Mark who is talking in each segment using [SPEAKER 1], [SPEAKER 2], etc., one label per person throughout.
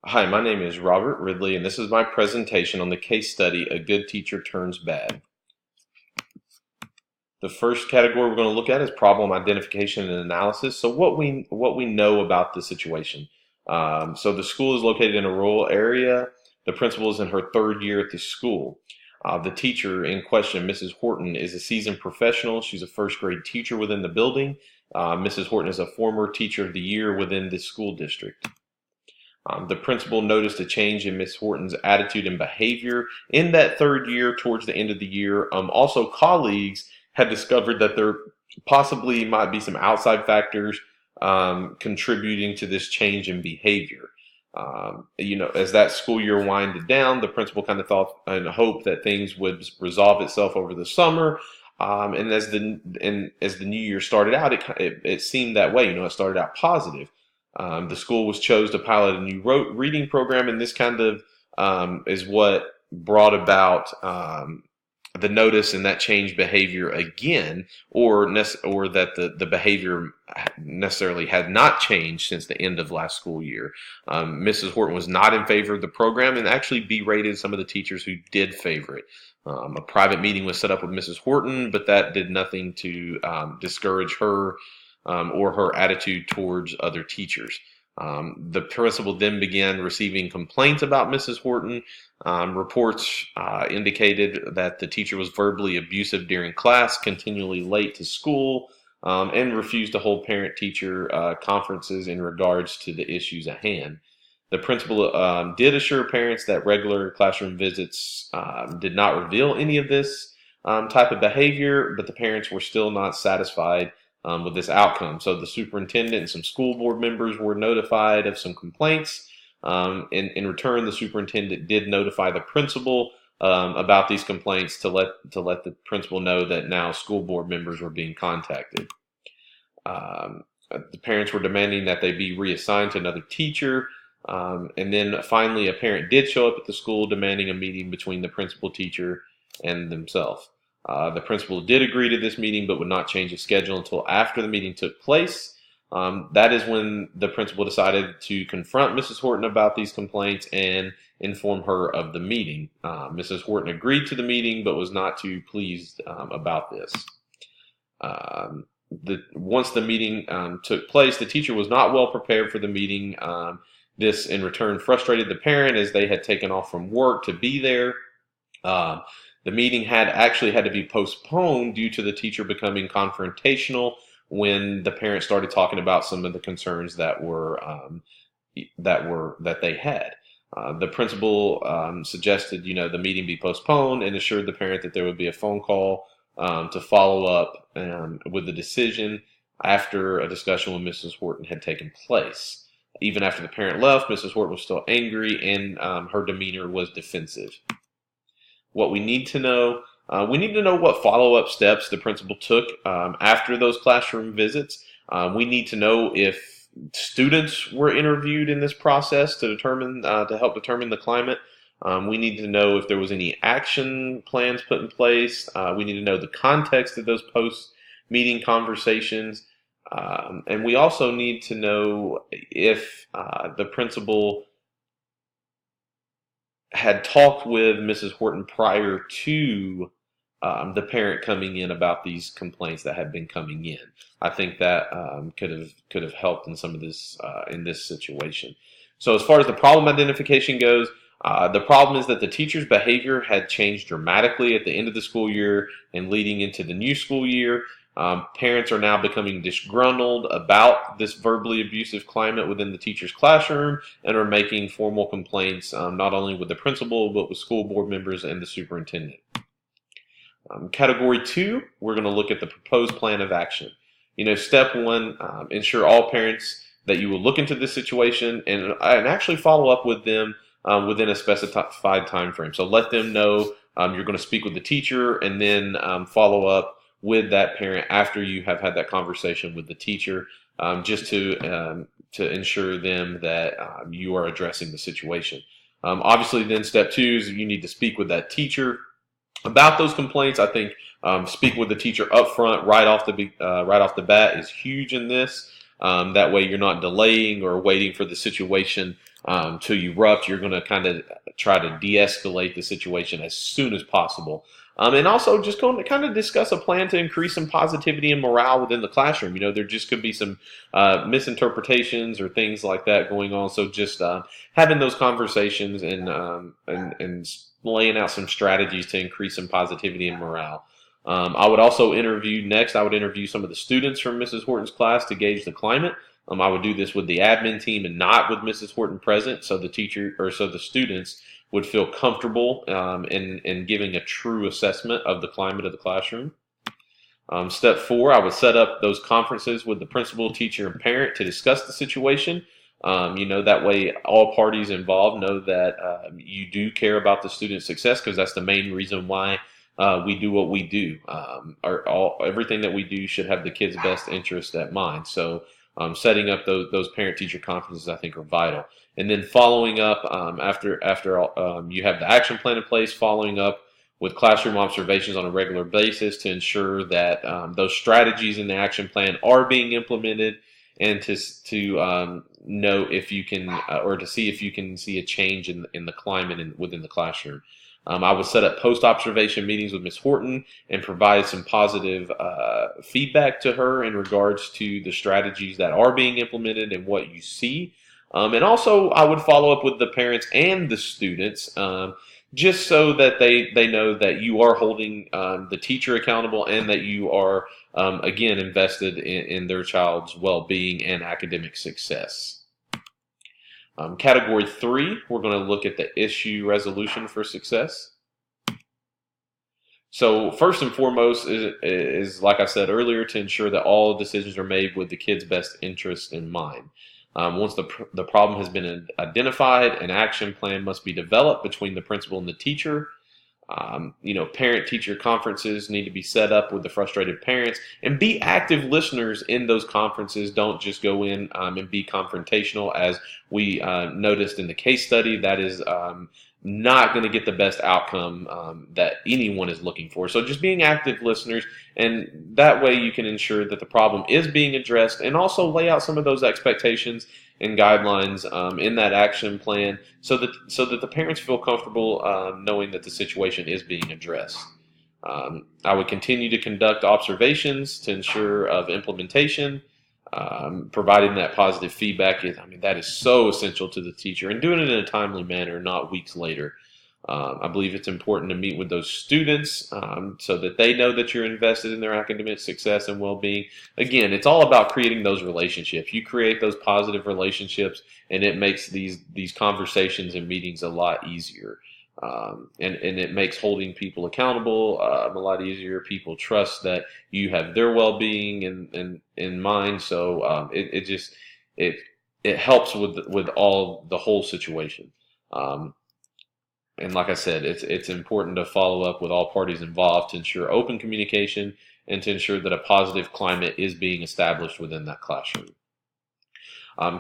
[SPEAKER 1] Hi, my name is Robert Ridley, and this is my presentation on the case study, A Good Teacher Turns Bad. The first category we're going to look at is problem identification and analysis. So what we know about the situation. So the school is located in a rural area. The principal is in her third year at the school. The teacher in question, Mrs. Horton, is a seasoned professional. She's a first grade teacher within the building. Mrs. Horton is a former teacher of the year within the school district. The principal noticed a change in Miss Horton's attitude and behavior in that third year towards the end of the year. Also, colleagues had discovered that there possibly might be some outside factors contributing to this change in behavior. As that school year winded down, the principal kind of thought and hoped that things would resolve itself over the summer. And as the new year started out, it seemed that way. It started out positive. The school was chose to pilot a new reading program, and this kind of is what brought about the notice and that changed behavior again, or that the behavior necessarily had not changed since the end of last school year. Mrs. Horton was not in favor of the program and actually berated some of the teachers who did favor it. A private meeting was set up with Mrs. Horton, but that did nothing to discourage her or her attitude towards other teachers. The principal then began receiving complaints about Mrs. Horton. Reports indicated that the teacher was verbally abusive during class, continually late to school, and refused to hold parent-teacher conferences in regards to the issues at hand. The principal did assure parents that regular classroom visits did not reveal any of this type of behavior, but the parents were still not satisfied with this outcome. So the superintendent and some school board members were notified of some complaints. In return, the superintendent did notify the principal about these complaints to let the principal know that now school board members were being contacted. The parents were demanding that they be reassigned to another teacher. And then finally, a parent did show up at the school demanding a meeting between the principal, teacher, and themselves. The principal did agree to this meeting, but would not change the schedule until after the meeting took place. That is when the principal decided to confront Mrs. Horton about these complaints and inform her of the meeting. Mrs. Horton agreed to the meeting, but was not too pleased about this. Once the meeting took place, the teacher was not well prepared for the meeting. This, in return, frustrated the parent as they had taken off from work to be there. The meeting had to be postponed due to the teacher becoming confrontational when the parents started talking about some of the concerns that they had. The principal suggested, the meeting be postponed and assured the parent that there would be a phone call to follow up with the decision after a discussion with Mrs. Horton had taken place. Even after the parent left, Mrs. Horton was still angry and her demeanor was defensive. What we need to know what follow-up steps the principal took after those classroom visits. We need to know if students were interviewed in this process to help determine the climate. We need to know if there was any action plans put in place. We need to know the context of those post-meeting conversations. And we also need to know if the principal had talked with Mrs. Horton prior to the parent coming in about these complaints that had been coming in. I think that could have helped in some of this in this situation. So as far as the problem identification goes, the problem is that the teacher's behavior had changed dramatically at the end of the school year and leading into the new school year. Parents are now becoming disgruntled about this verbally abusive climate within the teacher's classroom and are making formal complaints not only with the principal but with school board members and the superintendent. Category 2, we're going to look at the proposed plan of action. Step 1, ensure all parents that you will look into this situation and actually follow up with them within a specified time frame. So let them know you're going to speak with the teacher and then follow up with that parent after you have had that conversation with the teacher, just to ensure them that you are addressing the situation. Obviously, then step 2 is you need to speak with that teacher about those complaints. I think speak with the teacher up front, right off the bat, is huge in this. That way, you're not delaying or waiting for the situation to erupt. You're going to kind of try to de-escalate the situation as soon as possible. And also just going to kind of discuss a plan to increase some positivity and morale within the classroom. There just could be some misinterpretations or things like that going on. So just having those conversations and laying out some strategies to increase some positivity and morale. I would also I would interview some of the students from Mrs. Horton's class to gauge the climate. I would do this with the admin team and not with Mrs. Horton present, so the students would feel comfortable in giving a true assessment of the climate of the classroom. Step 4, I would set up those conferences with the principal, teacher, and parent to discuss the situation. That way all parties involved know that you do care about the student's success, because that's the main reason why we do what we do. Everything that we do should have the kid's best interest at mind. So setting up those parent-teacher conferences, I think, are vital. And then following up after you have the action plan in place, following up with classroom observations on a regular basis to ensure that those strategies in the action plan are being implemented, and to know if you can or to see if you can see a change in the climate within the classroom. I would set up post-observation meetings with Ms. Horton and provide some positive feedback to her in regards to the strategies that are being implemented and what you see. And also, I would follow up with the parents and the students, just so that they know that you are holding the teacher accountable, and that you are, again, invested in their child's well-being and academic success. Category 3, we're going to look at the issue resolution for success. So first and foremost is, like I said earlier, to ensure that all decisions are made with the kid's best interest in mind. Once the problem has been identified, an action plan must be developed between the principal and the teacher. Parent-teacher conferences need to be set up with the frustrated parents, and be active listeners in those conferences. Don't just go in and be confrontational, as we noticed in the case study. That is not going to get the best outcome that anyone is looking for. So just being active listeners, and that way you can ensure that the problem is being addressed, and also lay out some of those expectations and guidelines in that action plan, so that the parents feel comfortable knowing that the situation is being addressed. I would continue to conduct observations to ensure of implementation, providing that positive feedback. That is so essential to the teacher, and doing it in a timely manner, not weeks later. I believe it's important to meet with those students so that they know that you're invested in their academic success and well-being. Again, it's all about creating those relationships. You create those positive relationships, and it makes these conversations and meetings a lot easier. And it makes holding people accountable a lot easier. People trust that you have their well-being in mind. So it helps with all the whole situation. And like I said, it's important to follow up with all parties involved to ensure open communication, and to ensure that a positive climate is being established within that classroom.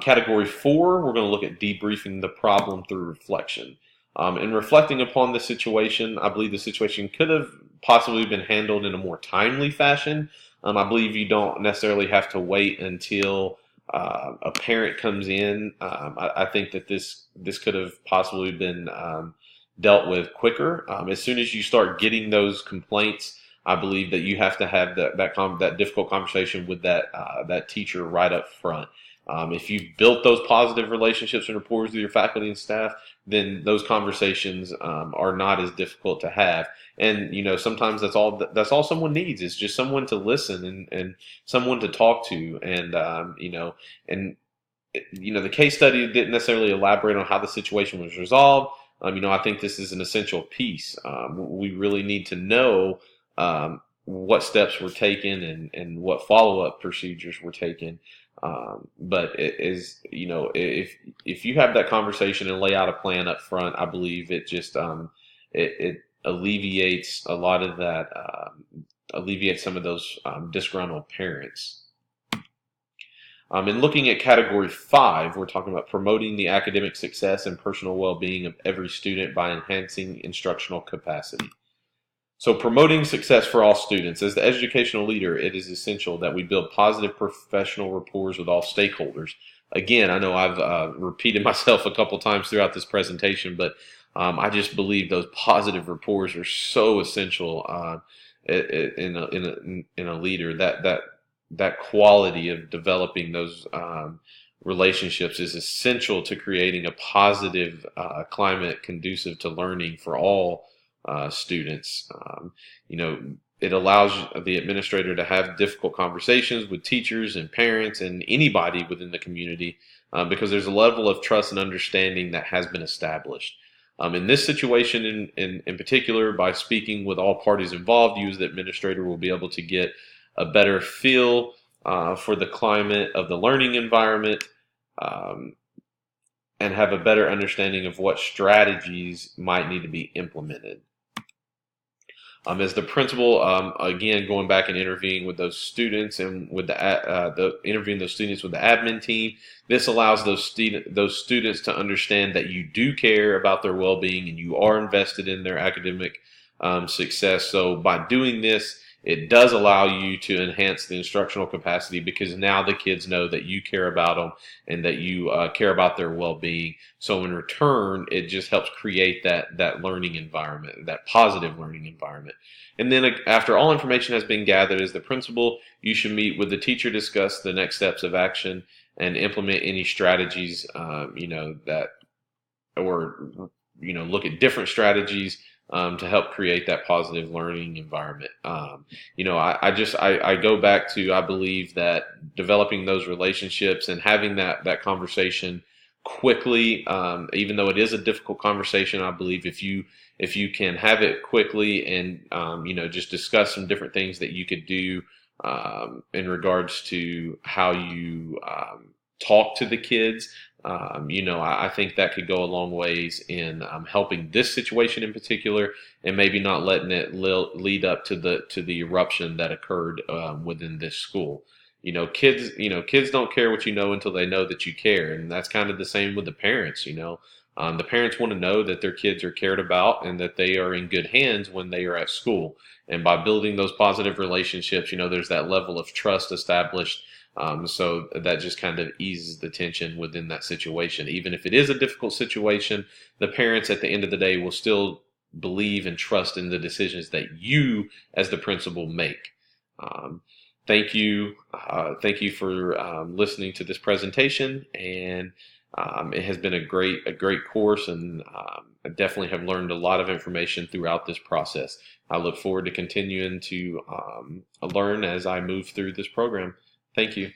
[SPEAKER 1] Category 4, we're going to look at debriefing the problem through reflection. In reflecting upon the situation, I believe the situation could have possibly been handled in a more timely fashion. I believe you don't necessarily have to wait until a parent comes in. I think that this could have possibly been dealt with quicker. As soon as you start getting those complaints, I believe that you have to have that difficult conversation with that teacher right up front. If you've built those positive relationships and rapport with your faculty and staff, then those conversations are not as difficult to have. And sometimes that's all someone needs, is just someone to listen and someone to talk to. And the case study didn't necessarily elaborate on how the situation was resolved. I think this is an essential piece. We really need to know what steps were taken and what follow-up procedures were taken. But it is, if you have that conversation and lay out a plan up front, I believe it just it alleviates a lot of that, alleviates some of those disgruntled parents. And looking at category 5, we're talking about promoting the academic success and personal well-being of every student by enhancing instructional capacity. So promoting success for all students. As the educational leader, it is essential that we build positive professional rapport with all stakeholders. again, I know I've repeated myself a couple times throughout this presentation, but I just believe those positive rapports are so essential in a leader. That quality of developing those relationships is essential to creating a positive climate conducive to learning for all students. You know, it allows the administrator to have difficult conversations with teachers and parents and anybody within the community because there's a level of trust and understanding that has been established. In this situation, in particular, by speaking with all parties involved, you as the administrator will be able to get a better feel for the climate of the learning environment, um, and have a better understanding of what strategies might need to be implemented. As the principal, again, going back and interviewing with those students and with the interviewing those students with the admin team, this allows those students to understand that you do care about their well-being and you are invested in their academic success. So by doing this, it does allow you to enhance the instructional capacity because now the kids know that you care about them and that you care about their well-being. So in return, it just helps create that learning environment, that positive learning environment. And then after all information has been gathered, as the principal, you should meet with the teacher, discuss the next steps of action, and implement any strategies, that, or look at different strategies to help create that positive learning environment. I go back to, I believe that developing those relationships and having that conversation quickly, even though it is a difficult conversation, I believe if you can have it quickly and just discuss some different things that you could do in regards to how you talk to the kids. I think that could go a long ways in helping this situation in particular, and maybe not letting it lead up to the eruption that occurred within this school. Kids don't care what you know until they know that you care, and that's kind of the same with the parents. The parents want to know that their kids are cared about and that they are in good hands when they are at school. And by building those positive relationships, there's that level of trust established. So that just kind of eases the tension within that situation. Even if it is a difficult situation, the parents at the end of the day will still believe and trust in the decisions that you as the principal make. Um, thank you. Thank you for listening to this presentation. And it has been a great course, and I definitely have learned a lot of information throughout this process. I look forward to continuing to learn as I move through this program. Thank you.